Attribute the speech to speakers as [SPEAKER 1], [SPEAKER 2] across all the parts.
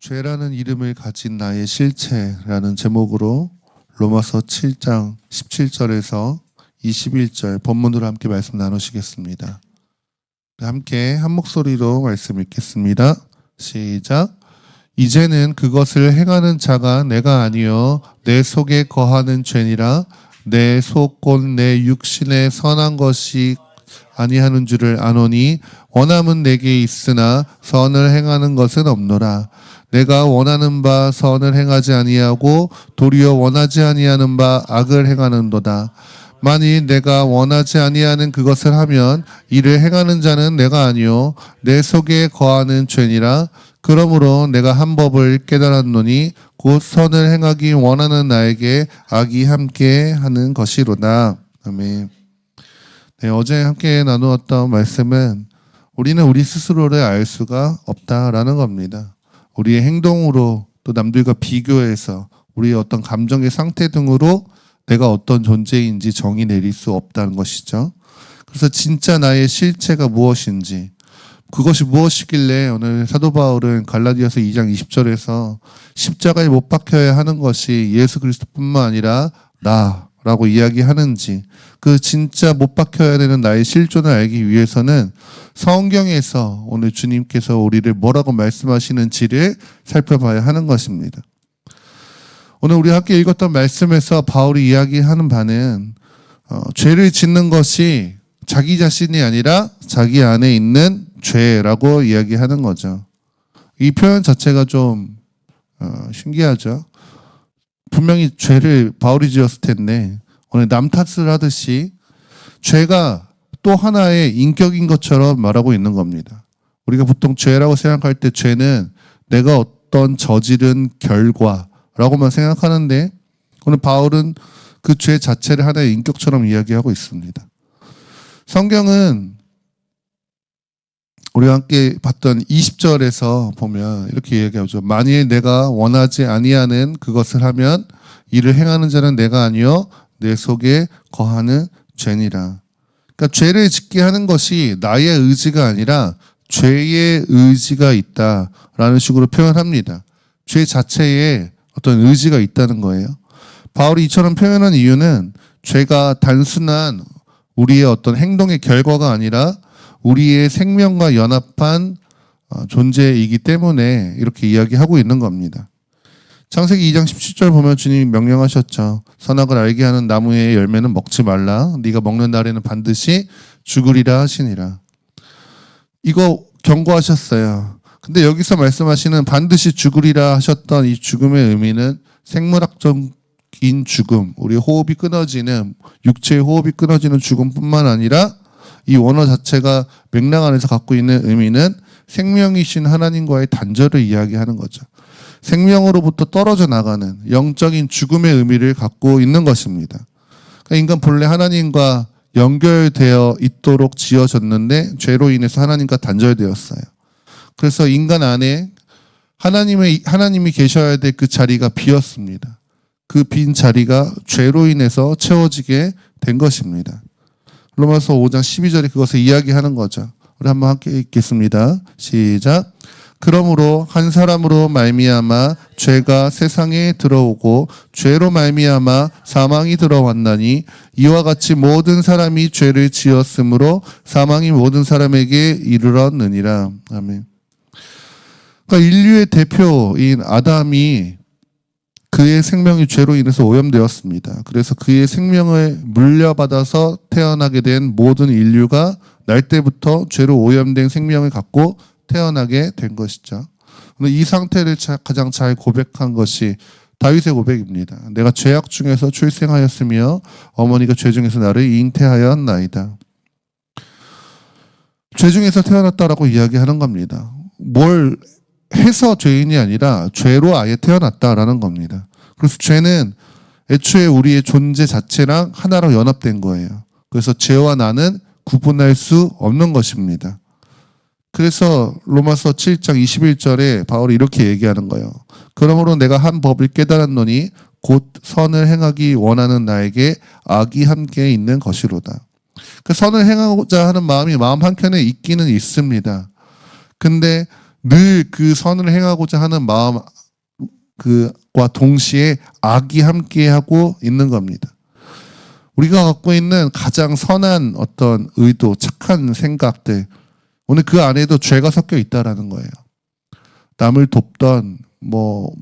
[SPEAKER 1] 죄라는 이름을 가진 나의 실체라는 제목으로 로마서 7장 17절에서 21절 본문으로 함께 말씀 나누시겠습니다. 함께 한 목소리로 말씀 읽겠습니다. 시작. 이제는 그것을 행하는 자가 내가 아니요 내 속에 거하는 죄니라. 내 속 곧 내 육신에 선한 것이 아니하는 줄을 아노니 원함은 내게 있으나 선을 행하는 것은 없노라. 내가 원하는 바 선을 행하지 아니하고 도리어 원하지 아니하는 바 악을 행하는도다. 만일 내가 원하지 아니하는 그것을 하면 이를 행하는 자는 내가 아니요 내 속에 거하는 죄니라. 그러므로 내가 한 법을 깨달았노니 곧 선을 행하기 원하는 나에게 악이 함께 하는 것이로다. 아멘. 네, 어제 함께 나누었던 말씀은 우리는 우리 스스로를 알 수가 없다라는 겁니다. 우리의 행동으로 또 남들과 비교해서 우리의 어떤 감정의 상태 등으로 내가 어떤 존재인지 정의 내릴 수 없다는 것이죠. 그래서 진짜 나의 실체가 무엇인지, 그것이 무엇이길래 오늘 사도 바울은 갈라디아서 2장 20절에서 십자가에 못 박혀야 하는 것이 예수 그리스도뿐만 아니라 나라고 이야기하는지, 그 진짜 못 박혀야 되는 나의 실존을 알기 위해서는 성경에서 오늘 주님께서 우리를 뭐라고 말씀하시는지를 살펴봐야 하는 것입니다. 오늘 우리 함께 읽었던 말씀에서 바울이 이야기하는 바는 죄를 짓는 것이 자기 자신이 아니라 자기 안에 있는 죄라고 이야기하는 거죠. 이 표현 자체가 좀 신기하죠. 분명히 죄를 바울이 지었을 텐데 오늘 남 탓을 하듯이 죄가 또 하나의 인격인 것처럼 말하고 있는 겁니다. 우리가 보통 죄라고 생각할 때 죄는 내가 어떤 저지른 결과라고만 생각하는데 오늘 바울은 그 죄 자체를 하나의 인격처럼 이야기하고 있습니다. 성경은 우리가 함께 봤던 20절에서 보면 이렇게 이야기하죠. 만일 내가 원하지 아니하는 그것을 하면 이를 행하는 자는 내가 아니요 내 속에 거하는 죄니라. 그러니까 죄를 짓게 하는 것이 나의 의지가 아니라 죄의 의지가 있다라는 식으로 표현합니다. 죄 자체에 어떤 의지가 있다는 거예요. 바울이 이처럼 표현한 이유는 죄가 단순한 우리의 어떤 행동의 결과가 아니라 우리의 생명과 연합한 존재이기 때문에 이렇게 이야기하고 있는 겁니다. 창세기 2장 17절 보면 주님이 명령하셨죠. 선악을 알게 하는 나무의 열매는 먹지 말라. 네가 먹는 날에는 반드시 죽으리라 하시니라. 이거 경고하셨어요. 근데 여기서 말씀하시는 반드시 죽으리라 하셨던 이 죽음의 의미는 생물학적인 죽음, 우리 호흡이 끊어지는, 육체의 호흡이 끊어지는 죽음뿐만 아니라 이 원어 자체가 맥락 안에서 갖고 있는 의미는 생명이신 하나님과의 단절을 이야기하는 거죠. 생명으로부터 떨어져 나가는 영적인 죽음의 의미를 갖고 있는 것입니다. 그러니까 인간 본래 하나님과 연결되어 있도록 지어졌는데 죄로 인해서 하나님과 단절되었어요. 그래서 인간 안에 하나님이 계셔야 될 그 자리가 비었습니다. 그 빈 자리가 죄로 인해서 채워지게 된 것입니다. 로마서 5장 12절에 그것을 이야기하는 거죠. 우리 한번 함께 읽겠습니다. 시작. 그러므로 한 사람으로 말미암아 죄가 세상에 들어오고 죄로 말미암아 사망이 들어왔나니 이와 같이 모든 사람이 죄를 지었으므로 사망이 모든 사람에게 이르렀느니라. 아멘. 그러니까 인류의 대표인 아담이 그의 생명이 죄로 인해서 오염되었습니다. 그래서 그의 생명을 물려받아서 태어나게 된 모든 인류가 날 때부터 죄로 오염된 생명을 갖고 태어나게 된 것이죠. 이 상태를 가장 잘 고백한 것이 다윗의 고백입니다. 내가 죄악 중에서 출생하였으며 어머니가 죄 중에서 나를 잉태하였나이다. 죄 중에서 태어났다라고 이야기하는 겁니다. 뭘 해서 죄인이 아니라 죄로 아예 태어났다라는 겁니다. 그래서 죄는 애초에 우리의 존재 자체랑 하나로 연합된 거예요. 그래서 죄와 나는 구분할 수 없는 것입니다. 그래서 로마서 7장 21절에 바울이 이렇게 얘기하는 거예요. 그러므로 내가 한 법을 깨달았노니 곧 선을 행하기 원하는 나에게 악이 함께 있는 것이로다. 그 선을 행하고자 하는 마음이 마음 한켠에 있기는 있습니다. 근데 늘 그 선을 행하고자 하는 마음 그와 동시에 악이 함께하고 있는 겁니다. 우리가 갖고 있는 가장 선한 어떤 의도, 착한 생각들, 오늘 그 안에도 죄가 섞여 있다라는 거예요. 남을 돕던,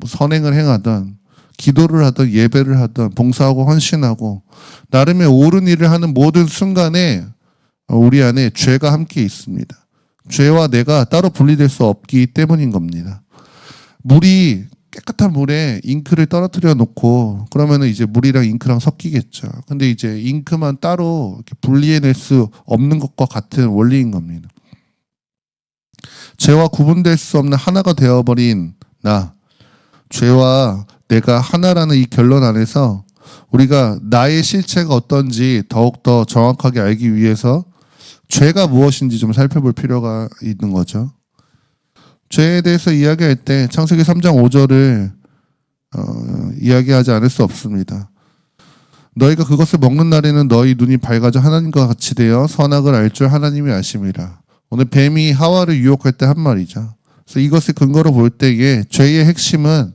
[SPEAKER 1] 선행을 행하던, 기도를 하던, 예배를 하던, 봉사하고 헌신하고, 나름의 옳은 일을 하는 모든 순간에 우리 안에 죄가 함께 있습니다. 죄와 내가 따로 분리될 수 없기 때문인 겁니다. 깨끗한 물에 잉크를 떨어뜨려 놓고 그러면은 이제 물이랑 잉크랑 섞이겠죠. 근데 이제 잉크만 따로 이렇게 분리해낼 수 없는 것과 같은 원리인 겁니다. 죄와 구분될 수 없는 하나가 되어버린 나, 죄와 내가 하나라는 이 결론 안에서 우리가 나의 실체가 어떤지 더욱더 정확하게 알기 위해서 죄가 무엇인지 좀 살펴볼 필요가 있는 거죠. 죄에 대해서 이야기할 때 창세기 3장 5절을 이야기하지 않을 수 없습니다. 너희가 그것을 먹는 날에는 너희 눈이 밝아져 하나님과 같이 되어 선악을 알 줄 하나님이 아심이라. 오늘 뱀이 하와를 유혹할 때 한 말이죠. 그래서 이것을 근거로 볼 때에 죄의 핵심은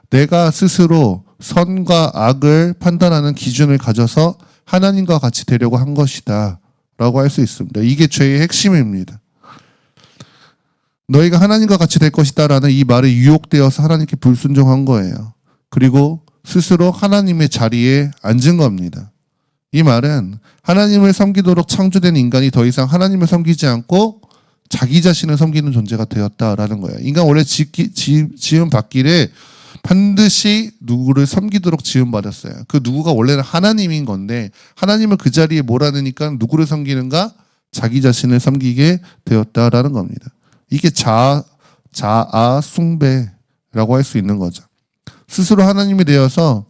[SPEAKER 1] 내가 스스로 선과 악을 판단하는 기준을 가져서 하나님과 같이 되려고 한 것이다 라고 할 수 있습니다. 이게 죄의 핵심입니다. 너희가 하나님과 같이 될 것이다 라는 이 말에 유혹되어서 하나님께 불순종한 거예요. 그리고 스스로 하나님의 자리에 앉은 겁니다. 이 말은 하나님을 섬기도록 창조된 인간이 더 이상 하나님을 섬기지 않고 자기 자신을 섬기는 존재가 되었다라는 거예요. 인간 원래 지음 받기를 반드시 누구를 섬기도록 지음받았어요. 그 누구가 원래는 하나님인 건데 하나님을 그 자리에 몰아넣으니까 누구를 섬기는가? 자기 자신을 섬기게 되었다라는 겁니다. 이게 자아 숭배라고 할 수 있는 거죠. 스스로 하나님이 되어서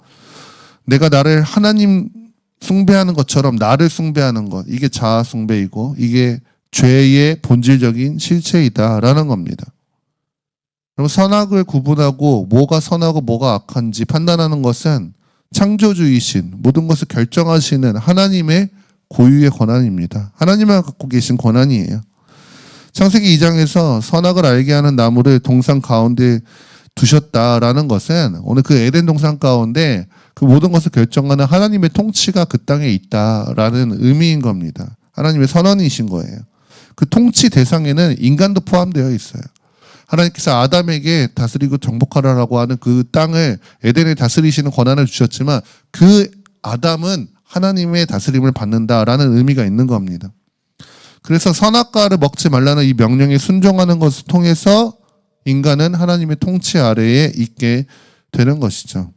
[SPEAKER 1] 내가 나를 하나님 숭배하는 것처럼 나를 숭배하는 것, 이게 자아 숭배이고 이게 죄의 본질적인 실체이다라는 겁니다. 그럼 선악을 구분하고 뭐가 선하고 뭐가 악한지 판단하는 것은 창조주이신 모든 것을 결정하시는 하나님의 고유의 권한입니다. 하나님만 갖고 계신 권한이에요. 창세기 2장에서 선악을 알게 하는 나무를 동산 가운데 두셨다라는 것은 오늘 그 에덴 동산 가운데 그 모든 것을 결정하는 하나님의 통치가 그 땅에 있다라는 의미인 겁니다. 하나님의 선언이신 거예요. 그 통치 대상에는 인간도 포함되어 있어요. 하나님께서 아담에게 다스리고 정복하라라고 하는 그 땅을 에덴에 다스리시는 권한을 주셨지만 그 아담은 하나님의 다스림을 받는다라는 의미가 있는 겁니다. 그래서 선악과를 먹지 말라는 이 명령에 순종하는 것을 통해서 인간은 하나님의 통치 아래에 있게 되는 것이죠.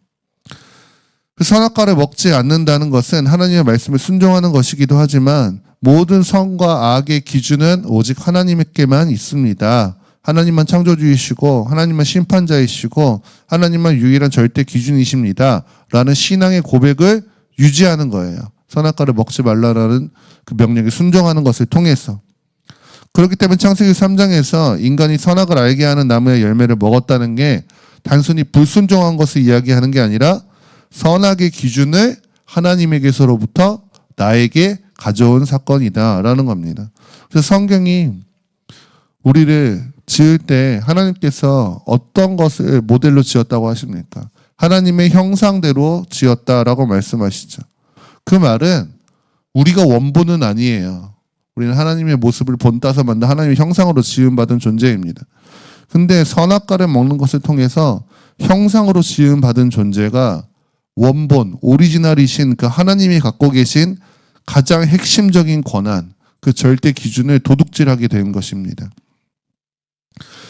[SPEAKER 1] 그 선악과를 먹지 않는다는 것은 하나님의 말씀에 순종하는 것이기도 하지만 모든 선과 악의 기준은 오직 하나님께만 있습니다. 하나님만 창조주이시고 하나님만 심판자이시고 하나님만 유일한 절대 기준이십니다. 라는 신앙의 고백을 유지하는 거예요. 선악과를 먹지 말라라는 그 명령에 순종하는 것을 통해서. 그렇기 때문에 창세기 3장에서 인간이 선악을 알게 하는 나무의 열매를 먹었다는 게 단순히 불순종한 것을 이야기하는 게 아니라 선악의 기준을 하나님에게서로부터 나에게 가져온 사건이다라는 겁니다. 그래서 성경이 우리를 지을 때 하나님께서 어떤 것을 모델로 지었다고 하십니까? 하나님의 형상대로 지었다라고 말씀하시죠. 그 말은 우리가 원본은 아니에요. 우리는 하나님의 모습을 본따서 만든 하나님의 형상으로 지음받은 존재입니다. 근데 선악과를 먹는 것을 통해서 형상으로 지음받은 존재가 원본, 오리지널이신 그 하나님이 갖고 계신 가장 핵심적인 권한, 그 절대 기준을 도둑질하게 된 것입니다.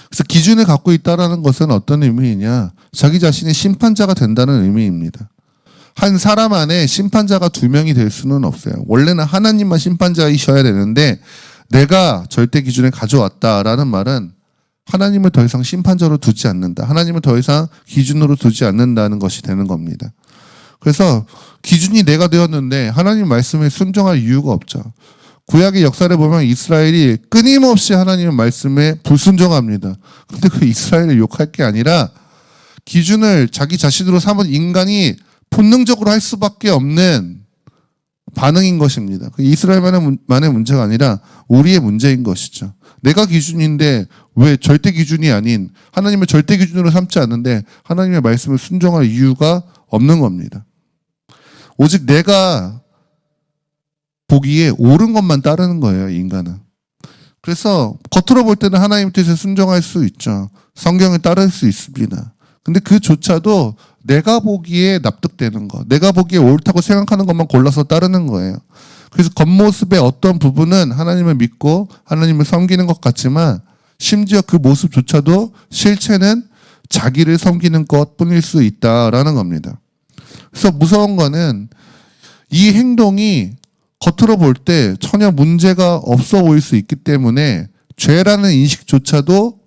[SPEAKER 1] 그래서 기준을 갖고 있다는 것은 어떤 의미이냐? 자기 자신이 심판자가 된다는 의미입니다. 한 사람 안에 심판자가 2명이 될 수는 없어요. 원래는 하나님만 심판자이셔야 되는데 내가 절대 기준을 가져왔다라는 말은 하나님을 더 이상 심판자로 두지 않는다. 하나님을 더 이상 기준으로 두지 않는다는 것이 되는 겁니다. 그래서 기준이 내가 되었는데 하나님 말씀에 순종할 이유가 없죠. 구약의 역사를 보면 이스라엘이 끊임없이 하나님의 말씀에 불순종합니다. 근데 그 이스라엘을 욕할 게 아니라 기준을 자기 자신으로 삼은 인간이 본능적으로 할 수밖에 없는 반응인 것입니다. 이스라엘만의 문제가 아니라 우리의 문제인 것이죠. 내가 기준인데 왜 절대 기준이 아닌 하나님의 절대 기준으로 삼지 않는데 하나님의 말씀을 순종할 이유가 없는 겁니다. 오직 내가 보기에 옳은 것만 따르는 거예요, 인간은. 그래서 겉으로 볼 때는 하나님 뜻에 순종할 수 있죠. 성경을 따를 수 있습니다. 근데 그조차도 내가 보기에 납득되는 것, 내가 보기에 옳다고 생각하는 것만 골라서 따르는 거예요. 그래서 겉모습의 어떤 부분은 하나님을 믿고 하나님을 섬기는 것 같지만 심지어 그 모습조차도 실체는 자기를 섬기는 것뿐일 수 있다라는 겁니다. 그래서 무서운 거는 이 행동이 겉으로 볼 때 전혀 문제가 없어 보일 수 있기 때문에 죄라는 인식조차도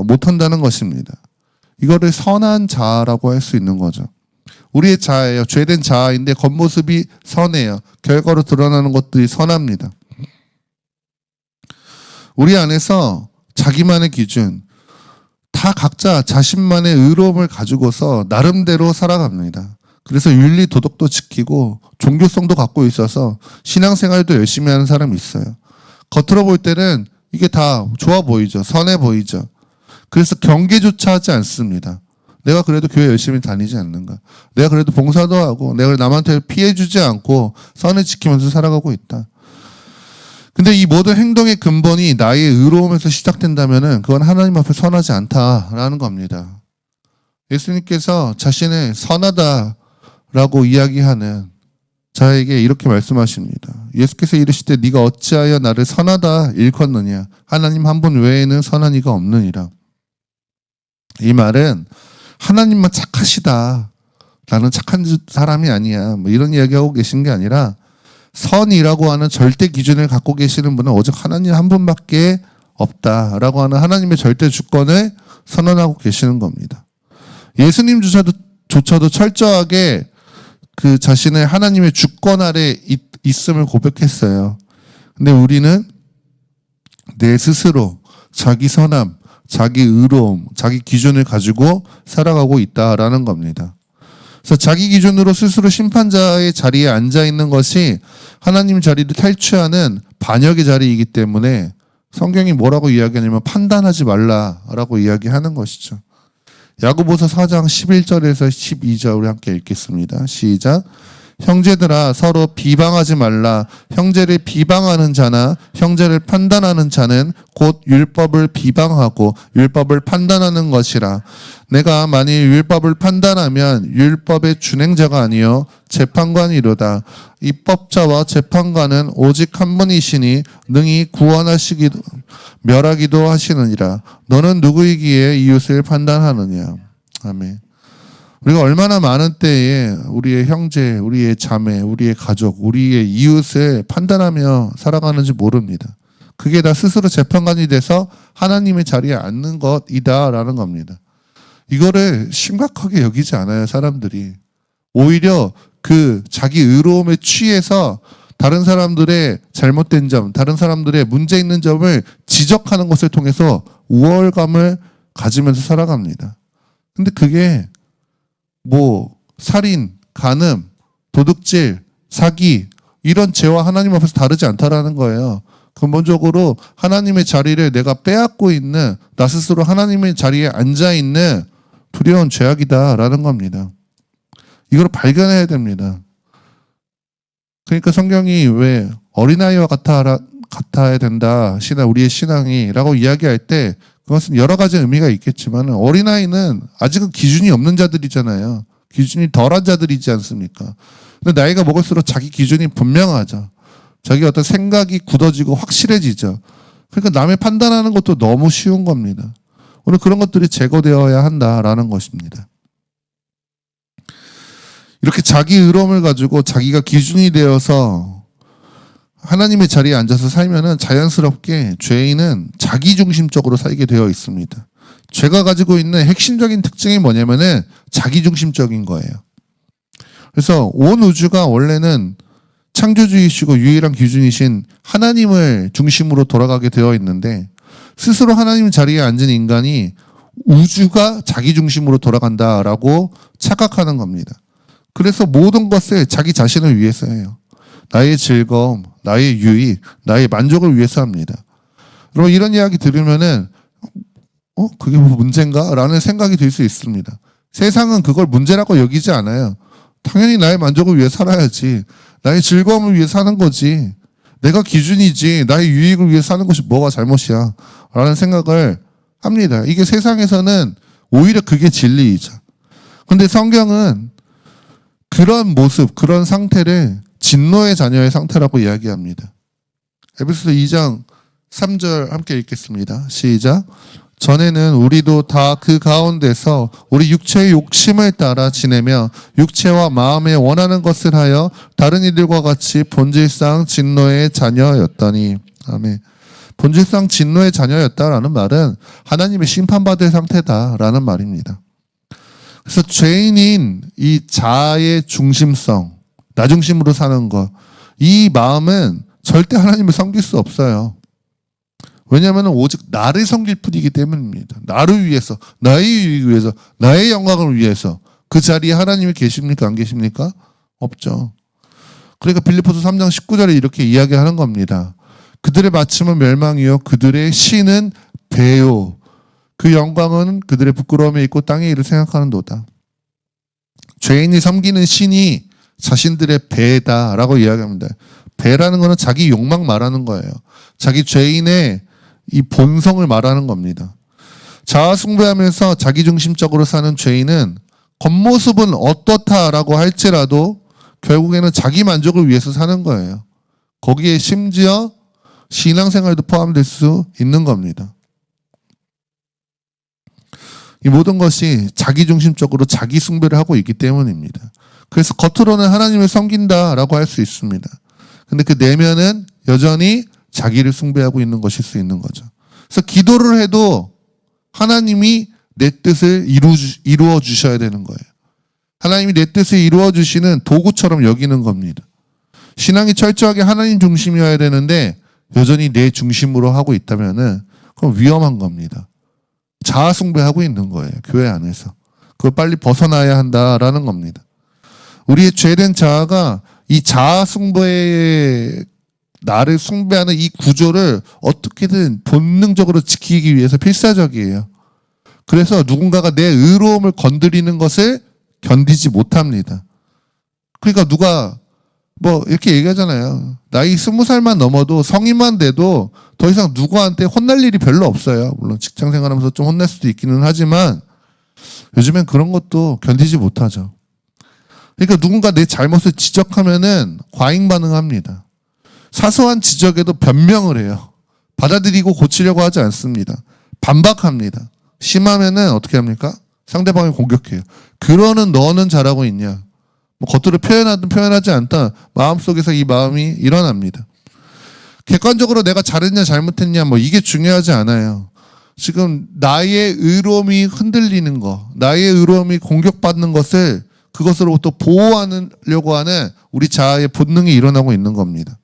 [SPEAKER 1] 못한다는 것입니다. 이거를 선한 자아라고 할 수 있는 거죠. 우리의 자아예요. 죄된 자아인데 겉모습이 선해요. 결과로 드러나는 것들이 선합니다. 우리 안에서 자기만의 기준, 다 각자 자신만의 의로움을 가지고서 나름대로 살아갑니다. 그래서 윤리 도덕도 지키고 종교성도 갖고 있어서 신앙생활도 열심히 하는 사람이 있어요. 겉으로 볼 때는 이게 다 좋아 보이죠. 선해 보이죠. 그래서 경계조차 하지 않습니다. 내가 그래도 교회 열심히 다니지 않는가. 내가 그래도 봉사도 하고 내가 남한테 피해주지 않고 선을 지키면서 살아가고 있다. 근데 이 모든 행동의 근본이 나의 의로움에서 시작된다면은 그건 하나님 앞에 선하지 않다라는 겁니다. 예수님께서 자신을 선하다라고 이야기하는 자에게 이렇게 말씀하십니다. 예수께서 이르시되 네가 어찌하여 나를 선하다 일컫느냐. 하나님 한 분 외에는 선한 이가 없느니라. 이 말은 하나님만 착하시다. 나는 착한 사람이 아니야. 뭐 이런 이야기하고 계신 게 아니라 선이라고 하는 절대 기준을 갖고 계시는 분은 오직 하나님 한 분밖에 없다라고 하는 하나님의 절대 주권을 선언하고 계시는 겁니다. 예수님조차도 철저하게 그 자신의 하나님의 주권 아래 있음을 고백했어요. 근데 우리는 내 스스로 자기 선함, 자기 의로움, 자기 기준을 가지고 살아가고 있다라는 겁니다. 그래서 자기 기준으로 스스로 심판자의 자리에 앉아 있는 것이 하나님 자리를 탈취하는 반역의 자리이기 때문에 성경이 뭐라고 이야기하냐면 판단하지 말라라고 이야기하는 것이죠. 야고보서 4장 11절에서 12절 우리 함께 읽겠습니다. 시작. 형제들아 서로 비방하지 말라. 형제를 비방하는 자나 형제를 판단하는 자는 곧 율법을 비방하고 율법을 판단하는 것이라. 내가 만일 율법을 판단하면 율법의 준행자가 아니요 재판관이로다. 입법자와 재판관은 오직 한 분이시니 능히 구원하시기도 멸하기도 하시느니라. 너는 누구이기에 이웃을 판단하느냐. 아멘. 우리가 얼마나 많은 때에 우리의 형제, 우리의 자매, 우리의 가족, 우리의 이웃을 판단하며 살아가는지 모릅니다. 그게 다 스스로 재판관이 돼서 하나님의 자리에 앉는 것이다라는 겁니다. 이거를 심각하게 여기지 않아요, 사람들이. 오히려 그 자기 의로움에 취해서 다른 사람들의 잘못된 점, 다른 사람들의 문제 있는 점을 지적하는 것을 통해서 우월감을 가지면서 살아갑니다. 근데 그게 살인, 간음, 도둑질, 사기 이런 죄와 하나님 앞에서 다르지 않다라는 거예요. 근본적으로 하나님의 자리를 내가 빼앗고 있는 나 스스로 하나님의 자리에 앉아있는 두려운 죄악이다라는 겁니다. 이걸 발견해야 됩니다. 그러니까 성경이 왜 어린아이와 같아야 된다, 우리의 신앙이라고 이야기할 때 그것은 여러 가지 의미가 있겠지만 어린아이는 아직은 기준이 없는 자들이잖아요. 기준이 덜한 자들이지 않습니까? 근데 나이가 먹을수록 자기 기준이 분명하죠. 자기 어떤 생각이 굳어지고 확실해지죠. 그러니까 남의 판단하는 것도 너무 쉬운 겁니다. 오늘 그런 것들이 제거되어야 한다라는 것입니다. 이렇게 자기 의로움을 가지고 자기가 기준이 되어서 하나님의 자리에 앉아서 살면은 자연스럽게 죄인은 자기중심적으로 살게 되어 있습니다. 죄가 가지고 있는 핵심적인 특징이 뭐냐면은 자기중심적인 거예요. 그래서 온 우주가 원래는 창조주이시고 유일한 기준이신 하나님을 중심으로 돌아가게 되어 있는데 스스로 하나님 자리에 앉은 인간이 우주가 자기중심으로 돌아간다라고 착각하는 겁니다. 그래서 모든 것을 자기 자신을 위해서 해요. 나의 즐거움, 나의 유익, 나의 만족을 위해서 합니다. 여러분 이런 이야기 들으면은 그게 뭐 문제인가? 라는 생각이 들 수 있습니다. 세상은 그걸 문제라고 여기지 않아요. 당연히 나의 만족을 위해 살아야지. 나의 즐거움을 위해 사는 거지. 내가 기준이지. 나의 유익을 위해 사는 것이 뭐가 잘못이야. 라는 생각을 합니다. 이게 세상에서는 오히려 그게 진리이죠. 근데 성경은 그런 모습, 그런 상태를 진노의 자녀의 상태라고 이야기합니다. 에베소서 2장 3절 함께 읽겠습니다. 시작. 전에는 우리도 다 그 가운데서 우리 육체의 욕심을 따라 지내며 육체와 마음에 원하는 것을 하여 다른 이들과 같이 본질상 진노의 자녀였더니. 아멘. 본질상 진노의 자녀였다라는 말은 하나님의 심판받을 상태다라는 말입니다. 그래서 죄인인 이 자아의 중심성, 나 중심으로 사는 것, 이 마음은 절대 하나님을 섬길 수 없어요. 왜냐하면 오직 나를 섬길 뿐이기 때문입니다. 나를 위해서, 나의 유익을 위해서, 나의 영광을 위해서 그 자리에 하나님이 계십니까? 안 계십니까? 없죠. 그러니까 빌립보서 3장 19절에 이렇게 이야기하는 겁니다. 그들의 마침은 멸망이요 그들의 신은 배요. 그 영광은 그들의 부끄러움에 있고 땅의 일을 생각하는도다. 죄인이 섬기는 신이 자신들의 배다라고 이야기합니다. 배라는 것은 자기 욕망 말하는 거예요. 자기 죄인의 이 본성을 말하는 겁니다. 자아 숭배하면서 자기중심적으로 사는 죄인은 겉모습은 어떻다라고 할지라도 결국에는 자기 만족을 위해서 사는 거예요. 거기에 심지어 신앙생활도 포함될 수 있는 겁니다. 이 모든 것이 자기중심적으로 자기 숭배를 하고 있기 때문입니다. 그래서 겉으로는 하나님을 섬긴다라고 할 수 있습니다. 근데 그 내면은 여전히 자기를 숭배하고 있는 것일 수 있는 거죠. 그래서 기도를 해도 하나님이 내 뜻을 이루어 주셔야 되는 거예요. 하나님이 내 뜻을 이루어 주시는 도구처럼 여기는 겁니다. 신앙이 철저하게 하나님 중심이어야 되는데 여전히 내 중심으로 하고 있다면은 그건 위험한 겁니다. 자아 숭배하고 있는 거예요. 교회 안에서. 그걸 빨리 벗어나야 한다라는 겁니다. 우리의 죄된 자아가 이 자아 숭배의 나를 숭배하는 이 구조를 어떻게든 본능적으로 지키기 위해서 필사적이에요. 그래서 누군가가 내 의로움을 건드리는 것을 견디지 못합니다. 그러니까 누가 뭐 이렇게 얘기하잖아요. 나이 20살만 넘어도 성인만 돼도 더 이상 누구한테 혼날 일이 별로 없어요. 물론 직장 생활하면서 좀 혼날 수도 있기는 하지만 요즘엔 그런 것도 견디지 못하죠. 그러니까 누군가 내 잘못을 지적하면은 과잉 반응합니다. 사소한 지적에도 변명을 해요. 받아들이고 고치려고 하지 않습니다. 반박합니다. 심하면은 어떻게 합니까? 상대방을 공격해요. 그러는 너는 잘하고 있냐? 뭐 겉으로 표현하든 표현하지 않다 마음속에서 이 마음이 일어납니다. 객관적으로 내가 잘했냐 잘못했냐 뭐 이게 중요하지 않아요. 지금 나의 의로움이 흔들리는 거, 나의 의로움이 공격받는 것을 그것으로부터 보호하려고 하는 우리 자아의 본능이 일어나고 있는 겁니다.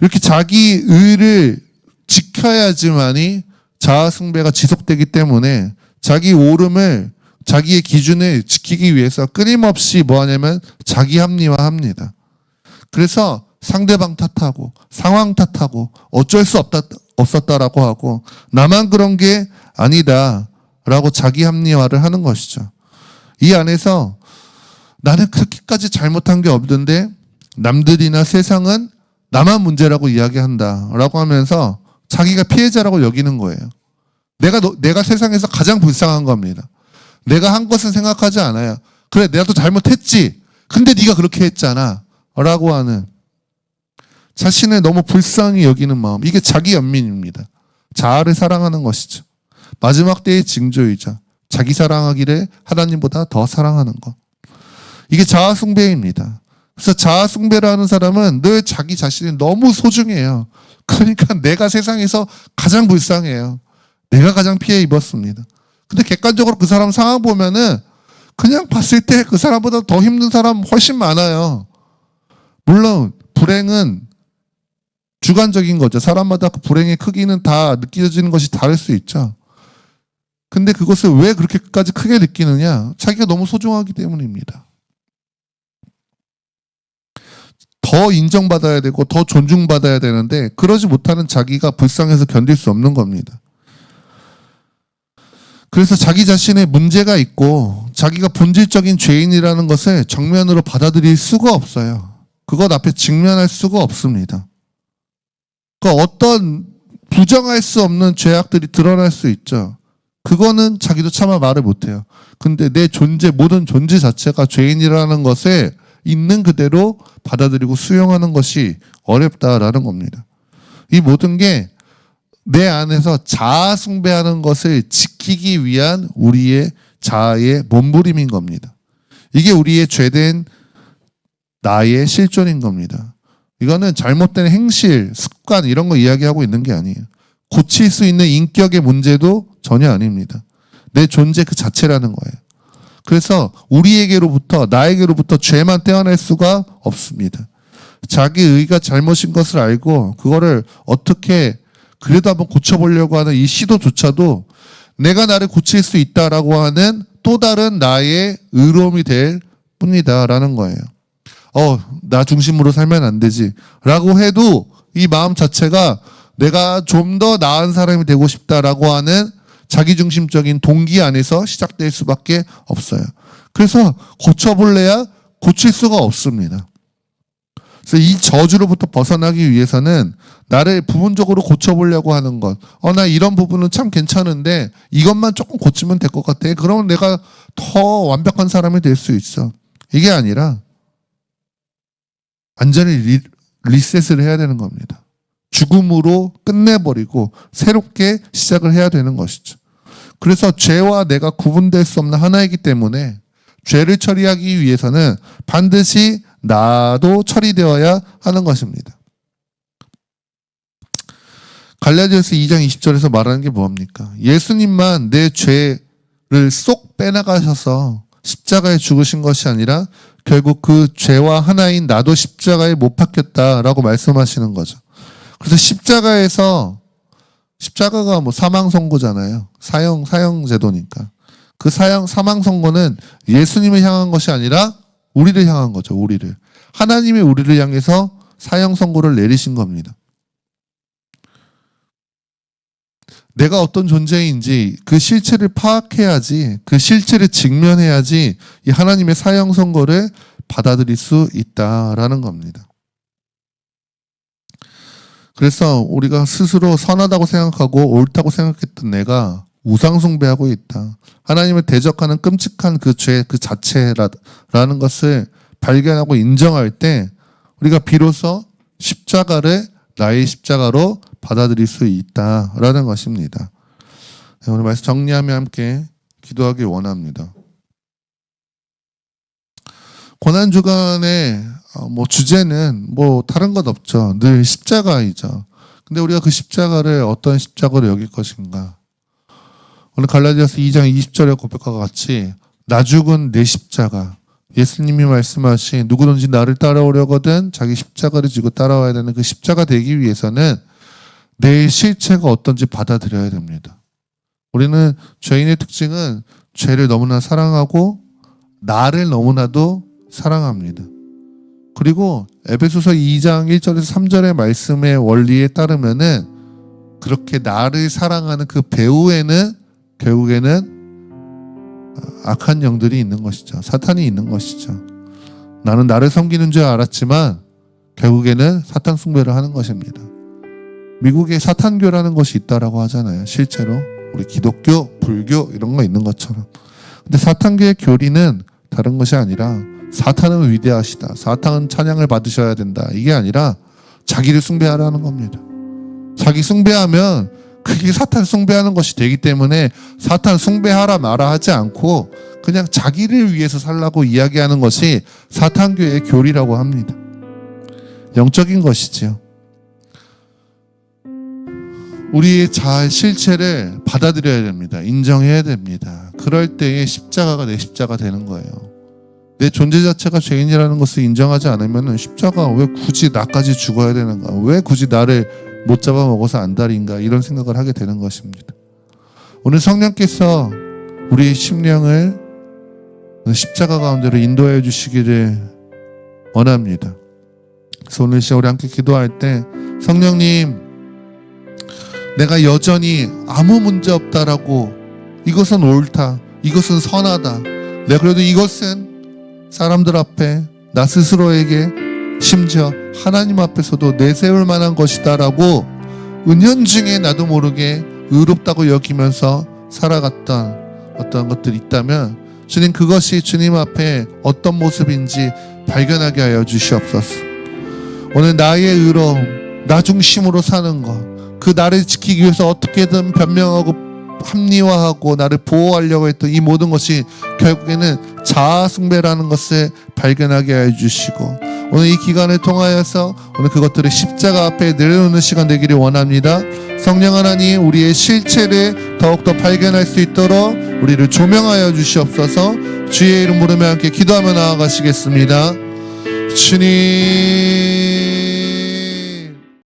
[SPEAKER 1] 이렇게 자기 의를 지켜야지만이 자아 숭배가 지속되기 때문에 자기 옳음을 자기의 기준을 지키기 위해서 끊임없이 뭐 하냐면 자기 합리화합니다. 그래서 상대방 탓하고 상황 탓하고 어쩔 수 없었다라고 하고 나만 그런 게 아니다라고 자기 합리화를 하는 것이죠. 이 안에서 나는 그렇게까지 잘못한 게 없는데 남들이나 세상은 나만 문제라고 이야기한다라고 하면서 자기가 피해자라고 여기는 거예요. 내가 세상에서 가장 불쌍한 겁니다. 내가 한 것은 생각하지 않아요. 그래, 내가 또 잘못했지. 근데 네가 그렇게 했잖아. 라고 하는 자신을 너무 불쌍히 여기는 마음. 이게 자기 연민입니다. 자아를 사랑하는 것이죠. 마지막 때의 징조이자 자기 사랑하기를 하나님보다 더 사랑하는 것. 이게 자아 숭배입니다. 그래서 자아 숭배를 하는 사람은 늘 자기 자신이 너무 소중해요. 그러니까 내가 세상에서 가장 불쌍해요. 내가 가장 피해 입었습니다. 근데 객관적으로 그 사람 상황 보면은 그냥 봤을 때 그 사람보다 더 힘든 사람 훨씬 많아요. 물론 불행은 주관적인 거죠. 사람마다 그 불행의 크기는 다 느껴지는 것이 다를 수 있죠. 근데 그것을 왜 그렇게까지 크게 느끼느냐? 자기가 너무 소중하기 때문입니다. 더 인정받아야 되고 더 존중받아야 되는데 그러지 못하는 자기가 불쌍해서 견딜 수 없는 겁니다. 그래서 자기 자신의 문제가 있고 자기가 본질적인 죄인이라는 것을 정면으로 받아들일 수가 없어요. 그것 앞에 직면할 수가 없습니다. 그러니까 어떤 부정할 수 없는 죄악들이 드러날 수 있죠. 그거는 자기도 차마 말을 못해요. 근데 내 존재, 모든 존재 자체가 죄인이라는 것을 있는 그대로 받아들이고 수용하는 것이 어렵다라는 겁니다. 이 모든 게 내 안에서 자아 숭배하는 것을 지키기 위한 우리의 자아의 몸부림인 겁니다. 이게 우리의 죄된 나의 실존인 겁니다. 이거는 잘못된 행실, 습관 이런 거 이야기하고 있는 게 아니에요. 고칠 수 있는 인격의 문제도 전혀 아닙니다. 내 존재 그 자체라는 거예요. 그래서 우리에게로부터 나에게로부터 죄만 떼어낼 수가 없습니다. 자기 의가 잘못인 것을 알고 그거를 어떻게 그래도 한번 고쳐보려고 하는 이 시도조차도 내가 나를 고칠 수 있다라고 하는 또 다른 나의 의로움이 될 뿐이다라는 거예요. 나 중심으로 살면 안 되지 라고 해도 이 마음 자체가 내가 좀 더 나은 사람이 되고 싶다라고 하는 자기중심적인 동기 안에서 시작될 수밖에 없어요. 그래서 고쳐볼래야 고칠 수가 없습니다. 그래서 이 저주로부터 벗어나기 위해서는 나를 부분적으로 고쳐보려고 하는 것. 나 이런 부분은 참 괜찮은데 이것만 조금 고치면 될 것 같아. 그러면 내가 더 완벽한 사람이 될 수 있어. 이게 아니라 완전히 리셋을 해야 되는 겁니다. 죽음으로 끝내버리고 새롭게 시작을 해야 되는 것이죠. 그래서 죄와 내가 구분될 수 없는 하나이기 때문에 죄를 처리하기 위해서는 반드시 나도 처리되어야 하는 것입니다. 갈라디아서 2장 20절에서 말하는 게 뭡니까? 예수님만 내 죄를 쏙 빼나가셔서 십자가에 죽으신 것이 아니라 결국 그 죄와 하나인 나도 십자가에 못 박혔다라고 말씀하시는 거죠. 그래서 십자가가 뭐 사망 선고잖아요. 사형 제도니까. 그 사망 선고는 예수님을 향한 것이 아니라 우리를 향한 거죠. 우리를. 하나님이 우리를 향해서 사형 선고를 내리신 겁니다. 내가 어떤 존재인지 그 실체를 파악해야지, 그 실체를 직면해야지 이 하나님의 사형 선고를 받아들일 수 있다라는 겁니다. 그래서 우리가 스스로 선하다고 생각하고 옳다고 생각했던 내가 우상숭배하고 있다. 하나님을 대적하는 끔찍한 그 죄 그 자체라는 것을 발견하고 인정할 때 우리가 비로소 십자가를 나의 십자가로 받아들일 수 있다라는 것입니다. 오늘 말씀 정리하며 함께 기도하길 원합니다. 고난주간의 주제는 다른 것 없죠. 늘 십자가이죠. 근데 우리가 그 십자가를 어떤 십자가로 여길 것인가? 오늘 갈라디아서 2장 20절의 고백과 같이 나 죽은 내 십자가, 예수님이 말씀하신 누구든지 나를 따라오려거든 자기 십자가를 지고 따라와야 되는 그 십자가 되기 위해서는 내 실체가 어떤지 받아들여야 됩니다. 우리는 죄인의 특징은 죄를 너무나 사랑하고 나를 너무나도 사랑합니다. 그리고 에베소서 2장 1절에서 3절의 말씀의 원리에 따르면은 그렇게 나를 사랑하는 그 배후에는 결국에는 악한 영들이 있는 것이죠. 사탄이 있는 것이죠. 나는 나를 섬기는 줄 알았지만 결국에는 사탄 숭배를 하는 것입니다. 미국에 사탄교라는 것이 있다라고 하잖아요. 실제로 우리 기독교, 불교 이런 거 있는 것처럼. 근데 사탄교의 교리는 다른 것이 아니라 사탄은 위대하시다. 사탄은 찬양을 받으셔야 된다. 이게 아니라 자기를 숭배하라는 겁니다. 자기 숭배하면 그게 사탄 숭배하는 것이 되기 때문에 사탄 숭배하라 마라 하지 않고 그냥 자기를 위해서 살라고 이야기하는 것이 사탄교의 교리라고 합니다. 영적인 것이지요. 우리의 자아 실체를 받아들여야 됩니다. 인정해야 됩니다. 그럴 때에 십자가가 내 십자가 되는 거예요. 내 존재 자체가 죄인이라는 것을 인정하지 않으면 십자가 왜 굳이 나까지 죽어야 되는가? 왜 굳이 나를 못 잡아먹어서 안달인가? 이런 생각을 하게 되는 것입니다. 오늘 성령께서 우리의 심령을 십자가 가운데로 인도해 주시기를 원합니다. 그래서 오늘 시간 우리 함께 기도할 때 성령님, 내가 여전히 아무 문제 없다라고, 이것은 옳다, 이것은 선하다, 내가 그래도 이것은 사람들 앞에, 나 스스로에게, 심지어 하나님 앞에서도 내세울 만한 것이다 라고 은연중에 나도 모르게 의롭다고 여기면서 살아갔던 어떤 것들이 있다면 주님, 그것이 주님 앞에 어떤 모습인지 발견하게 하여 주시옵소서. 오늘 나의 의로움, 나 중심으로 사는 것, 그 나를 지키기 위해서 어떻게든 변명하고 합리화하고 나를 보호하려고 했던 이 모든 것이 결국에는 자아숭배라는 것을 발견하게 해주시고, 오늘 이 기간을 통하여서 오늘 그것들을 십자가 앞에 내려놓는 시간 되기를 원합니다. 성령 하나님, 우리의 실체를 더욱더 발견할 수 있도록 우리를 조명하여 주시옵소서. 주의 이름 부르며 함께 기도하며 나아가시겠습니다. 주님,